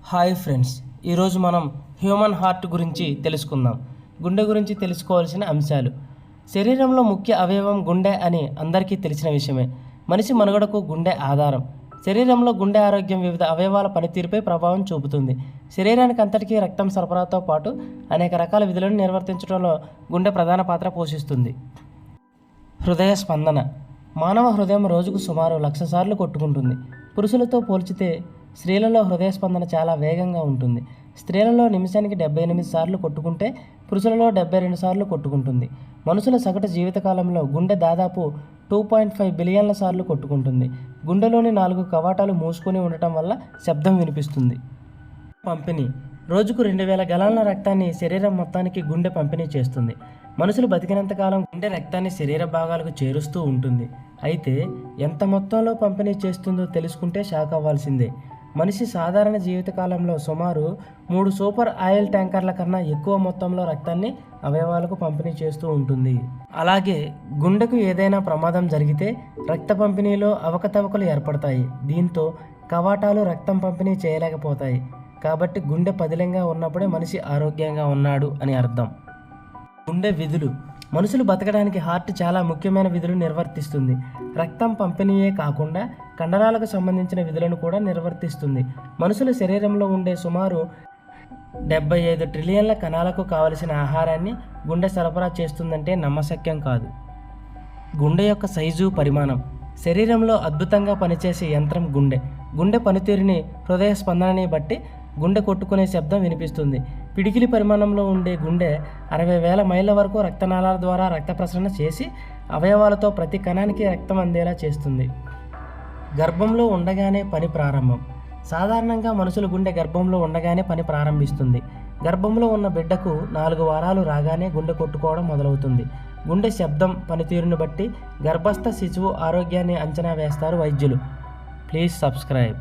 Hi friends, ఈరోజు మనం human heart గురించి తెలుసుకుందాం. గుండె గురించి తెలుసుకోవాల్సిన అంశాలు. శరీరంలో ముఖ్య అవయవం గుండె అని అందరికీ తెలిసిన విషయమే. మనిషి మనుగడకు గుండె ఆధారం. శరీరంలో గుండె ఆరోగ్యం వివిధ అవయవాల పనితీరుపై ప్రభావం చూపుతుంది. శరీరానికి అంతటికీ రక్తం సరఫరాతో పాటు అనేక రకాల విధులను నిర్వర్తించడంలో గుండె ప్రధాన పాత్ర పోషిస్తుంది. హృదయ స్పందన. మానవ హృదయం రోజుకు సుమారు 1,00,000 సార్లు కొట్టుకుంటుంది. పురుషులతో పోల్చితే స్త్రీలలో హృదయ స్పందన చాలా వేగంగా ఉంటుంది. స్త్రీలలో నిమిషానికి 78 సార్లు కొట్టుకుంటే పురుషులలో 72 సార్లు కొట్టుకుంటుంది. మనుషుల సగటు జీవితకాలంలో గుండె దాదాపు 2.5 బిలియన్ల సార్లు కొట్టుకుంటుంది. గుండెలోని 4 కవాటాలు మూసుకొని ఉండటం వల్ల శబ్దం వినిపిస్తుంది. పంపిణీ. రోజుకు 2,000 గలాల రక్తాన్ని శరీరం మొత్తానికి గుండె పంపిణీ చేస్తుంది. మనుషులు బతికినంతకాలం గుండె రక్తాన్ని శరీర భాగాలకు చేరుస్తూ ఉంటుంది. అయితే ఎంత మొత్తంలో పంపిణీ చేస్తుందో తెలుసుకుంటే షాక్ అవ్వాల్సిందే. మనిషి సాధారణ జీవితకాలంలో సుమారు 3 సూపర్ ఆయిల్ ట్యాంకర్ల కన్నా ఎక్కువ మొత్తంలో రక్తాన్ని అవయవాలకు పంపిణీ చేస్తూ ఉంటుంది. అలాగే గుండెకు ఏదైనా ప్రమాదం జరిగితే రక్త పంపిణీలో అవకతవకలు ఏర్పడతాయి. దీంతో కవాటాలు రక్తం పంపిణీ చేయలేకపోతాయి. కాబట్టి గుండె పదిలంగా ఉన్నప్పుడే మనిషి ఆరోగ్యంగా ఉన్నాడు అని అర్థం. గుండె విధులు. మనుషులు బతకడానికి హార్ట్ చాలా ముఖ్యమైన విధులు నిర్వర్తిస్తుంది. రక్తం పంపిణీయే కాకుండా కండరాలకు సంబంధించిన విధులను కూడా నిర్వర్తిస్తుంది. మనుషుల శరీరంలో ఉండే సుమారు 75 ట్రిలియన్ల కణాలకు కావలసిన ఆహారాన్ని గుండె సరఫరా చేస్తుందంటే నమ్మశక్యం కాదు. గుండె యొక్క సైజు, పరిమాణం. శరీరంలో అద్భుతంగా పనిచేసే యంత్రం గుండె. గుండె పనితీరుని, హృదయ స్పందనని బట్టి గుండె కొట్టుకునే శబ్దం వినిపిస్తుంది. పిడికిలి పరిమాణంలో ఉండే గుండె 60,000 మైళ్ళ వరకు రక్తనాళాల ద్వారా రక్త ప్రసరణ చేసి అవయవాలతో ప్రతి కణానికి రక్తం అందేలా చేస్తుంది. గర్భంలో ఉండగానే పని ప్రారంభం. సాధారణంగా మనుషుల గుండె గర్భంలో ఉండగానే పని ప్రారంభిస్తుంది. గర్భంలో ఉన్న బిడ్డకు 4 వారాలు రాగానే గుండె కొట్టుకోవడం మొదలవుతుంది. గుండె శబ్దం పనితీరుని బట్టి గర్భస్థ శిశువు ఆరోగ్యాన్ని అంచనా వేస్తారు వైద్యులు. Please subscribe.